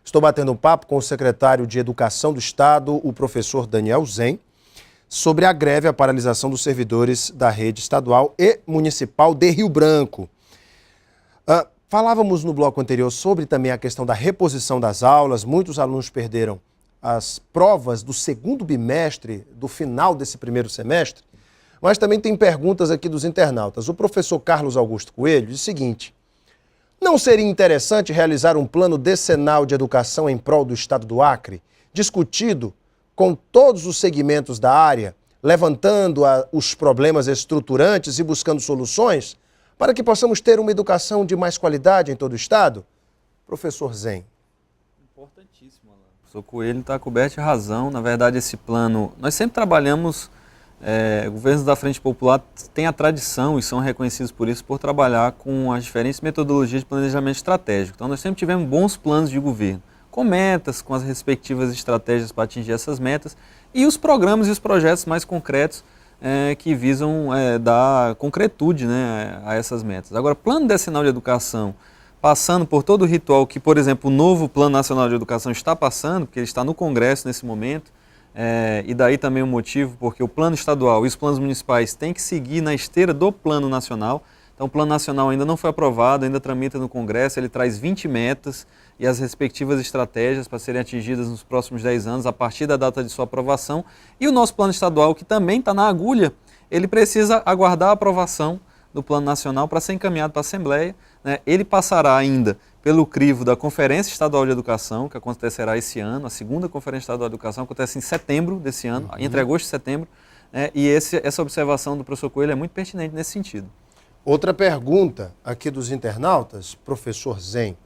Estou batendo um papo com o secretário de Educação do Estado, o professor Daniel Zen, sobre a greve e a paralisação dos servidores da rede estadual e municipal de Rio Branco. Falávamos no bloco anterior sobre também a questão da reposição das aulas. Muitos alunos perderam as provas do segundo bimestre, do final desse primeiro semestre. Mas também tem perguntas aqui dos internautas. O professor Carlos Augusto Coelho diz o seguinte: não seria interessante realizar um plano decenal de educação em prol do estado do Acre, discutido com todos os segmentos da área, levantando os problemas estruturantes e buscando soluções, para que possamos ter uma educação de mais qualidade em todo o estado? Professor Zen. Importantíssimo, Alan. O professor Coelho está coberto de razão. Na verdade, esse plano, nós sempre trabalhamos, governos da Frente Popular têm a tradição e são reconhecidos por isso, por trabalhar com as diferentes metodologias de planejamento estratégico. Então, nós sempre tivemos bons planos de governo, com metas, com as respectivas estratégias para atingir essas metas e os programas e os projetos mais concretos que visam dar concretude, né, a essas metas. Agora, plano decenal de educação, passando por todo o ritual que, por exemplo, o novo Plano Nacional de Educação está passando, porque ele está no Congresso nesse momento, e daí também o motivo, porque o plano estadual e os planos municipais têm que seguir na esteira do plano nacional. Então, o plano nacional ainda não foi aprovado, ainda tramita no Congresso, ele traz 20 metas e as respectivas estratégias para serem atingidas nos próximos 10 anos, a partir da data de sua aprovação. E o nosso plano estadual, que também está na agulha, ele precisa aguardar a aprovação do plano nacional para ser encaminhado para a Assembleia, né? Ele passará ainda pelo crivo da Conferência Estadual de Educação, que acontecerá esse ano. A segunda Conferência Estadual de Educação acontece em setembro desse ano, entre agosto e setembro, e essa observação do professor Coelho é muito pertinente nesse sentido. Outra pergunta aqui dos internautas, professor Zen.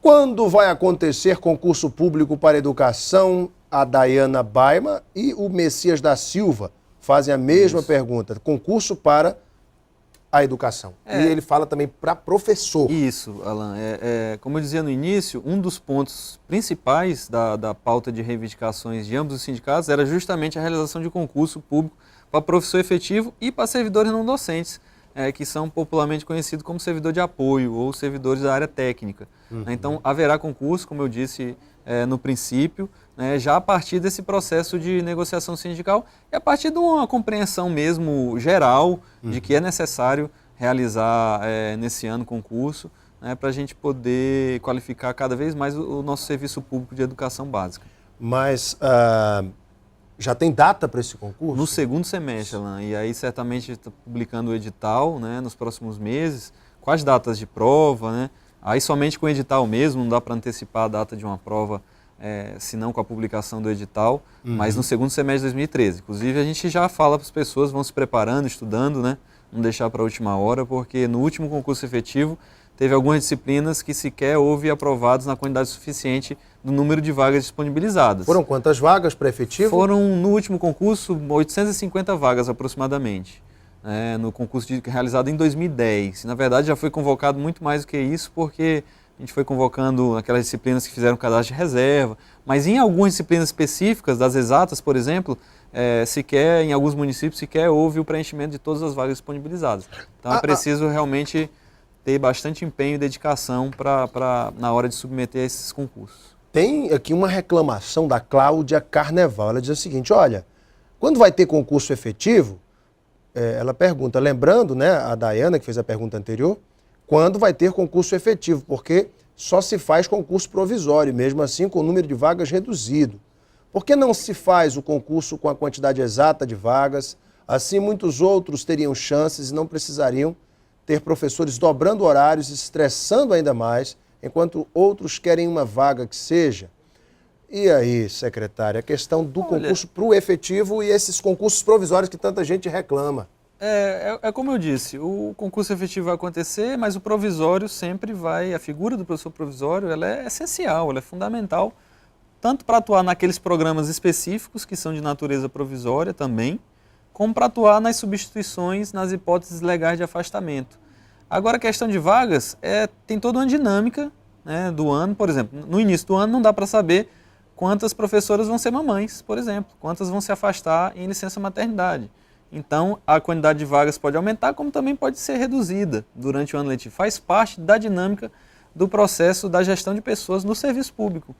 Quando vai acontecer concurso público para educação? A Dayana Baima e o Messias da Silva fazem a mesma pergunta. Concurso para a educação. E ele fala também para professor. Isso, Alan. Como eu dizia no início, um dos pontos principais da pauta de reivindicações de ambos os sindicatos era justamente a realização de concurso público para professor efetivo e para servidores não docentes, que são popularmente conhecidos como servidor de apoio ou servidores da área técnica. Então, haverá concurso, como eu disse no princípio, já a partir desse processo de negociação sindical e a partir de uma compreensão mesmo geral de que é necessário realizar nesse ano concurso, para a gente poder qualificar cada vez mais o nosso serviço público de educação básica. Mas já tem data para esse concurso? No segundo semestre, Alan, e aí certamente está publicando o edital, nos próximos meses, com as datas de prova, Aí somente com o edital mesmo, não dá para antecipar a data de uma prova, senão com a publicação do edital, mas no segundo semestre de 2013. Inclusive a gente já fala para as pessoas, vão se preparando, estudando, não deixar para a última hora, porque no último concurso efetivo teve algumas disciplinas que sequer houve aprovados na quantidade suficiente do número de vagas disponibilizadas. Foram quantas vagas para efetivo? Foram, no último concurso, 850 vagas aproximadamente, no concurso realizado em 2010. Na verdade, já foi convocado muito mais do que isso, porque a gente foi convocando aquelas disciplinas que fizeram cadastro de reserva, mas em algumas disciplinas específicas, das exatas, por exemplo, em alguns municípios, sequer houve o preenchimento de todas as vagas disponibilizadas. Então é preciso realmente ter bastante empenho e dedicação na hora de submeter a esses concursos. Tem aqui uma reclamação da Cláudia Carneval. Ela diz o seguinte: olha, quando vai ter concurso efetivo, ela pergunta, lembrando, a Dayana, que fez a pergunta anterior, quando vai ter concurso efetivo, porque só se faz concurso provisório, mesmo assim com o número de vagas reduzido. Por que não se faz o concurso com a quantidade exata de vagas? Assim, muitos outros teriam chances e não precisariam ter professores dobrando horários e estressando ainda mais, enquanto outros querem uma vaga que seja. E aí, secretária, a questão do concurso para o efetivo e esses concursos provisórios que tanta gente reclama. É como eu disse, o concurso efetivo vai acontecer, mas o provisório sempre a figura do professor provisório, ela é essencial, ela é fundamental, tanto para atuar naqueles programas específicos que são de natureza provisória também, como para atuar nas substituições, nas hipóteses legais de afastamento. Agora, a questão de vagas tem toda uma dinâmica do ano. Por exemplo, no início do ano não dá para saber quantas professoras vão ser mamães, por exemplo, quantas vão se afastar em licença maternidade. Então, a quantidade de vagas pode aumentar, como também pode ser reduzida durante o ano letivo. Faz parte da dinâmica do processo da gestão de pessoas no serviço público.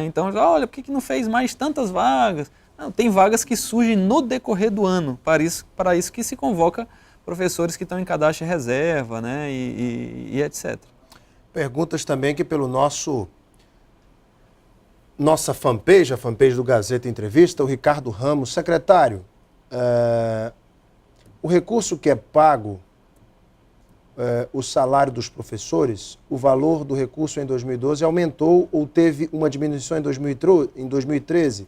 Então, olha, por que não fez mais tantas vagas? Não, tem vagas que surgem no decorrer do ano, para isso que se convoca professores que estão em cadastro de reserva, né, e etc. Perguntas também aqui pelo nossa fanpage, a fanpage do Gazeta Entrevista, o Ricardo Ramos. Secretário, o recurso que é pago, o salário dos professores, o valor do recurso em 2012 aumentou ou teve uma diminuição em 2013?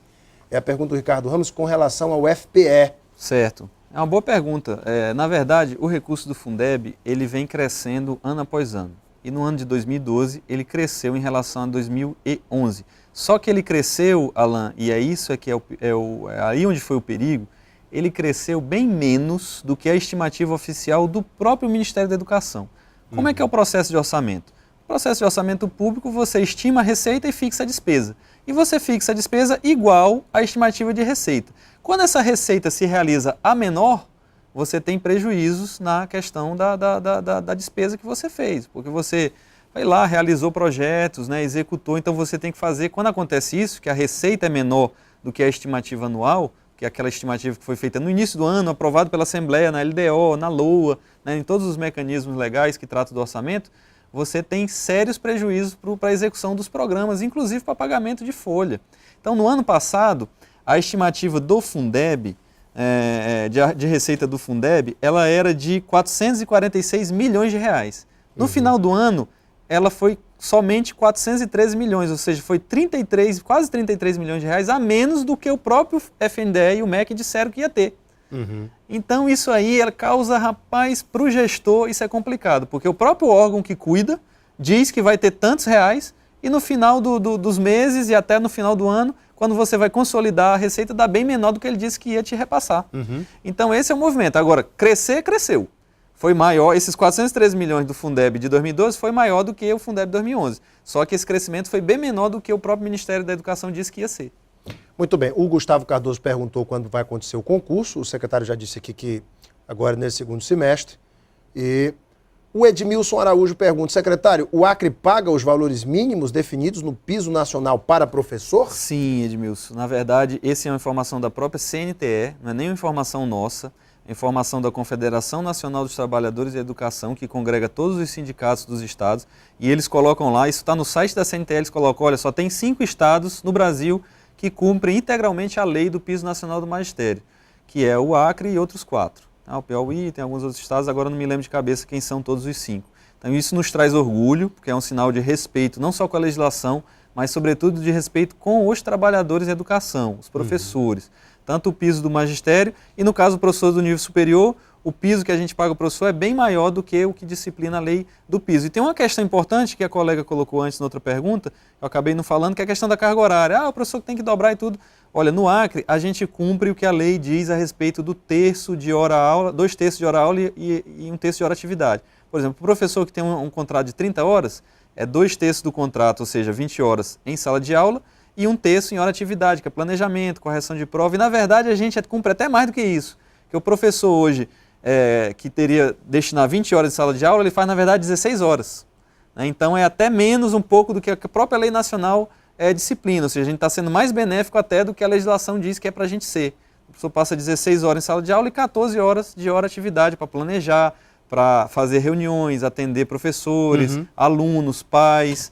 É a pergunta do Ricardo Ramos com relação ao FPE. Certo. É uma boa pergunta. Na verdade, o recurso do Fundeb, ele vem crescendo ano após ano. E no ano de 2012, ele cresceu em relação a 2011. Só que ele cresceu, Alan, e é isso que é aí onde foi o perigo, ele cresceu bem menos do que a estimativa oficial do próprio Ministério da Educação. Como é que é o processo de orçamento? No processo de orçamento público, você estima a receita e fixa a despesa. E você fixa a despesa igual à estimativa de receita. Quando essa receita se realiza a menor, você tem prejuízos na questão da despesa que você fez, porque você foi lá, realizou projetos, né, executou, então você tem que fazer, quando acontece isso, que a receita é menor do que a estimativa anual, que é aquela estimativa que foi feita no início do ano, aprovado pela Assembleia, na LDO, na LOA, né, em todos os mecanismos legais que tratam do orçamento, você tem sérios prejuízos para a execução dos programas, inclusive para pagamento de folha. Então, no ano passado, a estimativa do Fundeb, de receita do Fundeb, ela era de 446 milhões de reais. No final do ano, ela foi somente 413 milhões, ou seja, foi quase 33 milhões de reais a menos do que o próprio FNDE e o MEC disseram que ia ter. Então isso aí causa, rapaz, para o gestor isso é complicado, porque o próprio órgão que cuida diz que vai ter tantos reais e no final dos meses e até no final do ano, quando você vai consolidar a receita, dá bem menor do que ele disse que ia te repassar. Então esse é o movimento. Agora, cresceu. Foi maior, esses 413 milhões do Fundeb de 2012 foi maior do que o Fundeb de 2011. Só que esse crescimento foi bem menor do que o próprio Ministério da Educação disse que ia ser. Muito bem. O Gustavo Cardoso perguntou quando vai acontecer o concurso. O secretário já disse aqui que agora é nesse segundo semestre. E o Edmilson Araújo pergunta, secretário, o Acre paga os valores mínimos definidos no piso nacional para professor? Sim, Edmilson. Na verdade, essa é uma informação da própria CNTE, não é nem uma informação nossa. Informação da Confederação Nacional dos Trabalhadores da Educação, que congrega todos os sindicatos dos estados, e eles colocam lá, isso está no site da CNTE, eles colocam, olha, só tem 5 estados no Brasil que cumprem integralmente a lei do piso nacional do magistério, que é o Acre e outros 4. O Piauí, tem alguns outros estados, agora não me lembro de cabeça quem são todos os 5. Então isso nos traz orgulho, porque é um sinal de respeito, não só com a legislação, mas sobretudo de respeito com os trabalhadores da educação, os professores. Tanto o piso do magistério e, no caso, o professor do nível superior, o piso que a gente paga ao professor é bem maior do que o que disciplina a lei do piso. E tem uma questão importante que a colega colocou antes na outra pergunta, eu acabei não falando, que é a questão da carga horária. O professor tem que dobrar e tudo. Olha, no Acre, a gente cumpre o que a lei diz a respeito do terço de hora-aula, 2 terços de hora-aula e 1 terço de hora-atividade. Por exemplo, o professor que tem um contrato de 30 horas, é 2 terços do contrato, ou seja, 20 horas em sala de aula, e 1 terço em hora-atividade, que é planejamento, correção de prova. E, na verdade, a gente cumpre até mais do que isso. Porque o professor hoje, que teria destinar 20 horas de sala de aula, ele faz, na verdade, 16 horas. Então, é até menos um pouco do que a própria lei nacional disciplina. Ou seja, a gente está sendo mais benéfico até do que a legislação diz que é para a gente ser. O professor passa 16 horas em sala de aula e 14 horas de hora-atividade para planejar, para fazer reuniões, atender professores, alunos, pais...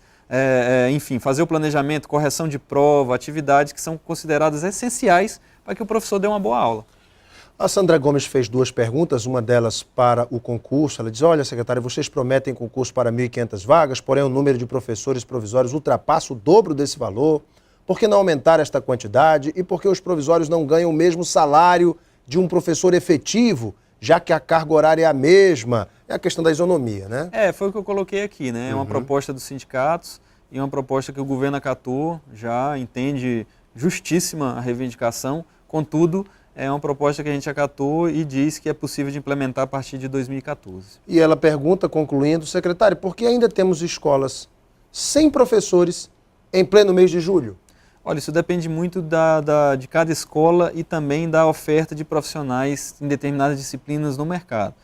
enfim, fazer o planejamento, correção de prova, atividades que são consideradas essenciais para que o professor dê uma boa aula. A Sandra Gomes fez 2 perguntas, uma delas para o concurso. Ela diz, olha, secretário, vocês prometem concurso para 1.500 vagas, porém o número de professores provisórios ultrapassa o dobro desse valor. Por que não aumentar esta quantidade? E por que os provisórios não ganham o mesmo salário de um professor efetivo, já que a carga horária é a mesma? É a questão da isonomia, né? Foi o que eu coloquei aqui, né? É uma proposta dos sindicatos e uma proposta que o governo acatou, já entende justíssima a reivindicação, contudo, é uma proposta que a gente acatou e diz que é possível de implementar a partir de 2014. E ela pergunta, concluindo, secretário, por que ainda temos escolas sem professores em pleno mês de julho? Olha, isso depende muito de cada escola e também da oferta de profissionais em determinadas disciplinas no mercado.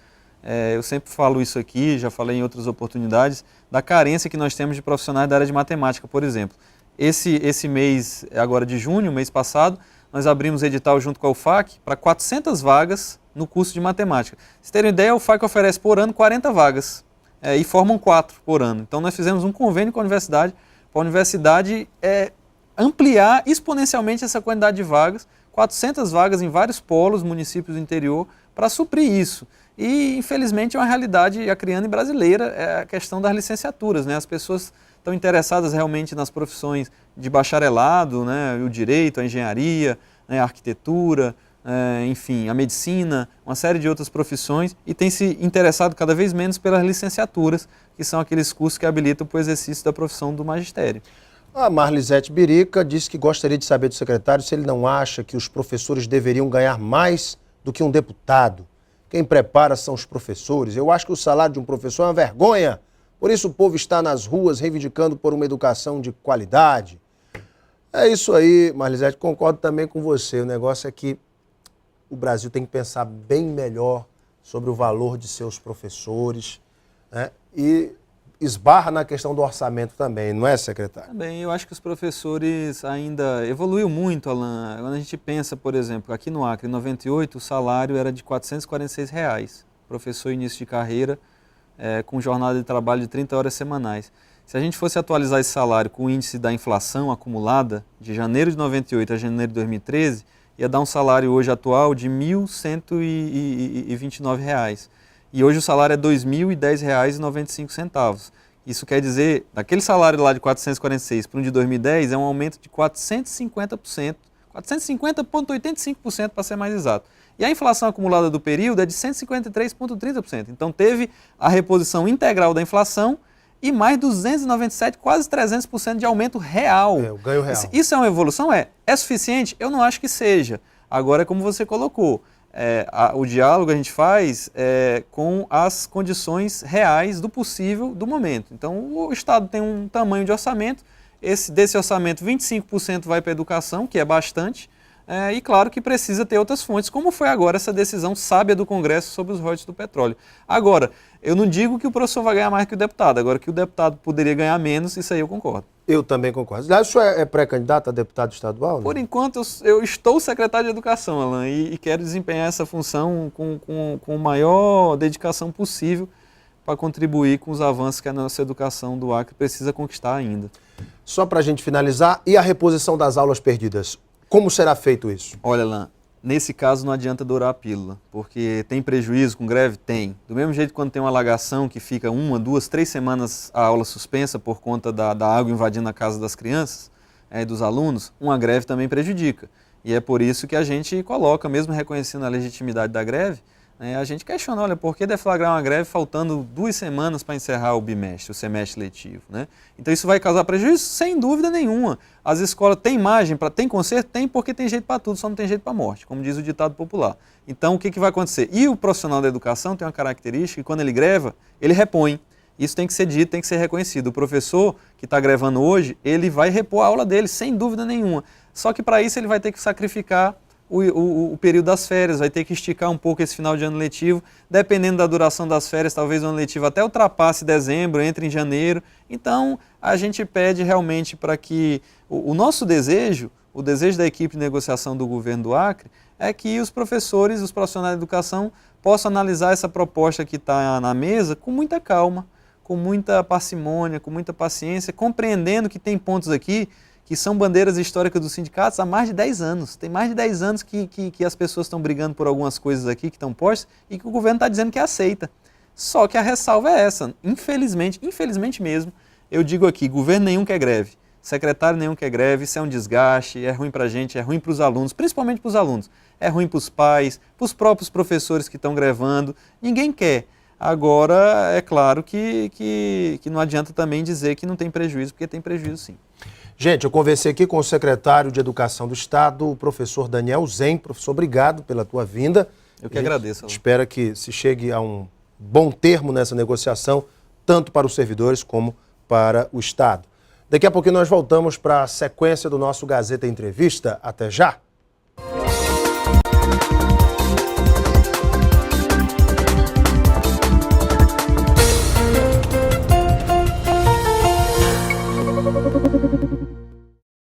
Eu sempre falo isso aqui, já falei em outras oportunidades, da carência que nós temos de profissionais da área de matemática, por exemplo. Esse mês, agora de junho, mês passado, nós abrimos edital junto com a UFAC para 400 vagas no curso de matemática. Vocês terem ideia, a UFAC oferece por ano 40 vagas e formam 4 por ano. Então nós fizemos um convênio com a universidade, para a universidade ampliar exponencialmente essa quantidade de vagas, 400 vagas em vários polos, municípios do interior, para suprir isso. E, infelizmente, é uma realidade acriana e brasileira, é a questão das licenciaturas, né? As pessoas estão interessadas realmente nas profissões de bacharelado, né? O direito, a engenharia, né? A arquitetura, enfim, a medicina, uma série de outras profissões, e têm se interessado cada vez menos pelas licenciaturas, que são aqueles cursos que habilitam para o exercício da profissão do magistério. A Marlisete Birica disse que gostaria de saber do secretário se ele não acha que os professores deveriam ganhar mais do que um deputado. Quem prepara são os professores. Eu acho que o salário de um professor é uma vergonha. Por isso o povo está nas ruas reivindicando por uma educação de qualidade. É isso aí, Marlisete, concordo também com você. O negócio é que o Brasil tem que pensar bem melhor sobre o valor de seus professores, né? E esbarra na questão do orçamento também, não é, secretário? Também, eu acho que os professores ainda evoluiu muito, Alan. Quando a gente pensa, por exemplo, aqui no Acre, em 98, o salário era de R$ 446, professor início de carreira, com jornada de trabalho de 30 horas semanais. Se a gente fosse atualizar esse salário com o índice da inflação acumulada, de janeiro de 98 a janeiro de 2013, ia dar um salário hoje atual de R$ 1.129. E hoje o salário é R$ 2.010,95. Isso quer dizer, daquele salário lá de 446 para um de 2010, é um aumento de 450%, 450,85% para ser mais exato. E a inflação acumulada do período é de 153,30%. Então teve a reposição integral da inflação e mais 297, quase 300% de aumento real. O ganho real. Isso é uma evolução? É suficiente? Eu não acho que seja. Agora, como você colocou, o diálogo a gente faz com as condições reais do possível do momento. Então, o Estado tem um tamanho de orçamento, desse orçamento 25% vai para a educação, que é bastante, e claro que precisa ter outras fontes, como foi agora essa decisão sábia do Congresso sobre os royalties do petróleo. Agora, eu não digo que o professor vai ganhar mais que o deputado, agora que o deputado poderia ganhar menos, isso aí eu concordo. Eu também concordo. Aliás, o senhor é pré-candidato a deputado estadual? Né? Por enquanto, eu estou secretário de Educação, Alan, e quero desempenhar essa função com a maior dedicação possível para contribuir com os avanços que a nossa educação do Acre precisa conquistar ainda. Só para a gente finalizar, e a reposição das aulas perdidas? Como será feito isso? Olha, Alan, nesse caso não adianta dourar a pílula, porque tem prejuízo com greve? Tem. Do mesmo jeito, quando tem uma alagação que fica 1, 2, 3 semanas a aula suspensa por conta da água invadindo a casa das crianças e dos alunos, uma greve também prejudica. E é por isso que a gente coloca, mesmo reconhecendo a legitimidade da greve, a gente questiona, olha, por que deflagrar uma greve faltando 2 semanas para encerrar o bimestre, o semestre letivo, né? Então isso vai causar prejuízo? Sem dúvida nenhuma. As escolas têm margem, tem conserto? Tem, porque tem jeito para tudo, só não tem jeito para morte, como diz o ditado popular. Então o que vai acontecer? E o profissional da educação tem uma característica que quando ele greva, ele repõe. Isso tem que ser dito, tem que ser reconhecido. O professor que está grevando hoje, ele vai repor a aula dele, sem dúvida nenhuma. Só que para isso ele vai ter que sacrificar o período das férias, vai ter que esticar um pouco esse final de ano letivo, dependendo da duração das férias, talvez o ano letivo até ultrapasse dezembro, entre em janeiro. Então, a gente pede realmente para que o nosso desejo, o desejo da equipe de negociação do governo do Acre, é que os professores, os profissionais de educação, possam analisar essa proposta que está na mesa com muita calma, com muita parcimônia, com muita paciência, compreendendo que tem pontos aqui que são bandeiras históricas dos sindicatos há mais de 10 anos. Tem mais de 10 anos que as pessoas estão brigando por algumas coisas aqui que estão postas e que o governo está dizendo que aceita. Só que a ressalva é essa. Infelizmente mesmo, eu digo aqui, governo nenhum quer greve, secretário nenhum quer greve, isso é um desgaste, é ruim para a gente, é ruim para os alunos, principalmente para os alunos, é ruim para os pais, para os próprios professores que estão grevando, ninguém quer. Agora, é claro que não adianta também dizer que não tem prejuízo, porque tem prejuízo sim. Gente, eu conversei aqui com o secretário de Educação do Estado, o professor Daniel Zen. Professor, obrigado pela tua vinda. Eu que agradeço. Espero que se chegue a um bom termo nessa negociação, tanto para os servidores como para o Estado. Daqui a pouquinho nós voltamos para a sequência do nosso Gazeta Entrevista. Até já!